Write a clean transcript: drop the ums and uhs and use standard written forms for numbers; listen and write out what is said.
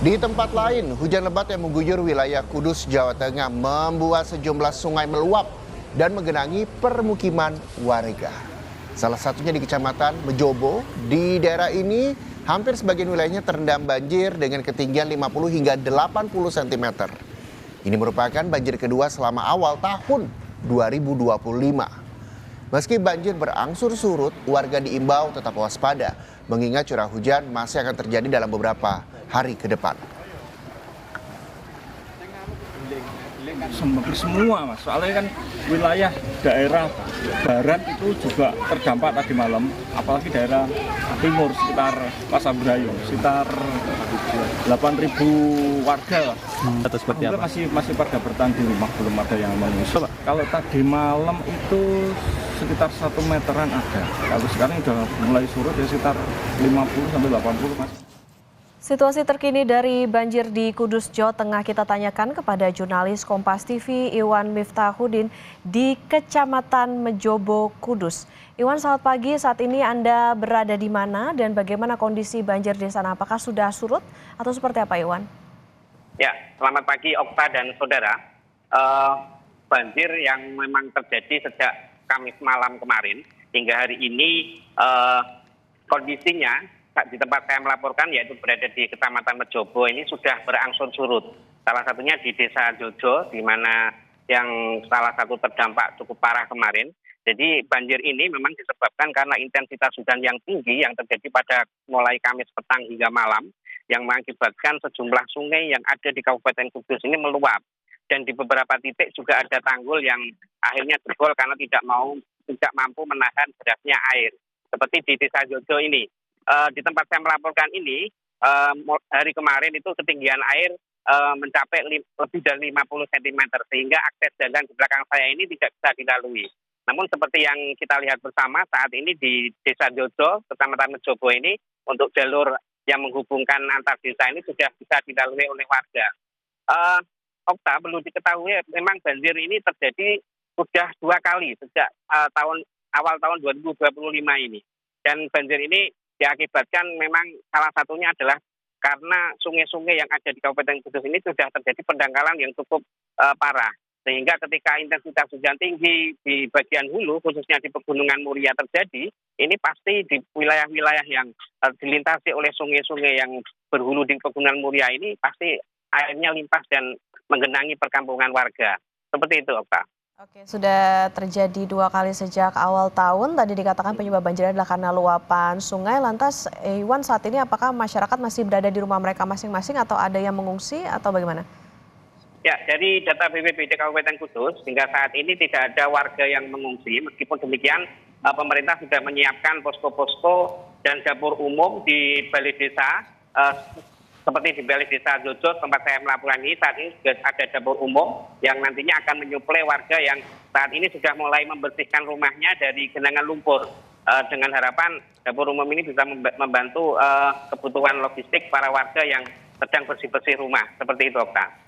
Di tempat lain, hujan lebat yang mengguyur wilayah Kudus, Jawa Tengah membuat sejumlah sungai meluap dan menggenangi permukiman warga. Salah satunya di Kecamatan Mejobo. Di daerah ini, hampir sebagian wilayahnya terendam banjir dengan ketinggian 50 hingga 80 cm. Ini merupakan banjir kedua selama awal tahun 2025. Meski banjir berangsur surut, warga diimbau tetap waspada, mengingat curah hujan masih akan terjadi dalam beberapa hari ke depan. Hampir semua mas, soalnya kan wilayah daerah barat itu juga terdampak tadi malam, apalagi daerah timur sekitar Pasabrayo, sekitar 8.000 warga lah. Atau seperti apa? Masih pada bertahan di rumah, belum ada yang mengungsi. Kalau tadi malam itu sekitar 1 meteran ada, kalau sekarang udah mulai surut ya sekitar 50 sampai 80 mas. Situasi terkini dari banjir di Kudus, Jawa Tengah kita tanyakan kepada jurnalis Kompas TV Iwan Miftahudin di Kecamatan Mejobo, Kudus. Iwan, selamat pagi. Saat ini Anda berada di mana dan bagaimana kondisi banjir di sana? Apakah sudah surut atau seperti apa, Iwan? Ya, selamat pagi Okta dan saudara. Banjir yang memang terjadi sejak Kamis malam kemarin hingga hari ini kondisinya di tempat saya melaporkan, yaitu berada di Kecamatan Mejobo, ini sudah berangsur surut. Salah satunya di Desa Jojo, di mana yang salah satu terdampak cukup parah kemarin. Jadi banjir ini memang disebabkan karena intensitas hujan yang tinggi yang terjadi pada mulai Kamis petang hingga malam, yang mengakibatkan sejumlah sungai yang ada di Kabupaten Kudus ini meluap. Dan di beberapa titik juga ada tanggul yang akhirnya jebol karena tidak mampu menahan derasnya air. Seperti di Desa Jojo ini. Di tempat saya melaporkan ini, hari kemarin itu ketinggian air mencapai lebih dari 50 cm, sehingga akses jalan di belakang saya ini tidak bisa dilalui. Namun seperti yang kita lihat bersama saat ini di Desa Jojo, Kecamatan Mejobo ini, untuk jalur yang menghubungkan antar desa ini sudah bisa dilalui oleh warga. Okta, perlu diketahui memang banjir ini terjadi sudah 2 kali sejak awal tahun 2025 ini. Dan banjir ini diakibatkan memang salah satunya adalah karena sungai-sungai yang ada di Kabupaten Kudus ini sudah terjadi pendangkalan yang cukup parah. Sehingga ketika intensitas hujan tinggi di bagian hulu, khususnya di Pegunungan Muria terjadi, ini pasti di wilayah-wilayah yang dilintasi oleh sungai-sungai yang berhulu di Pegunungan Muria ini pasti airnya limpah dan menggenangi perkampungan warga. Seperti itu, Okta. Oke, sudah terjadi 2 kali sejak awal tahun. Tadi dikatakan penyebab banjir adalah karena luapan sungai. Lantas, Iwan, saat ini apakah masyarakat masih berada di rumah mereka masing-masing atau ada yang mengungsi atau bagaimana? Ya, dari data BPBD Kabupaten Kudus, hingga saat ini tidak ada warga yang mengungsi. Meskipun demikian, pemerintah sudah menyiapkan posko-posko dan dapur umum di balai desa. Seperti di balai Desa Jojo, tempat saya melaporkan ini, saat ini sudah ada dapur umum yang nantinya akan menyuplai warga yang saat ini sudah mulai membersihkan rumahnya dari genangan lumpur. Dengan harapan dapur umum ini bisa membantu kebutuhan logistik para warga yang sedang bersih-bersih rumah. Seperti itu, Okta.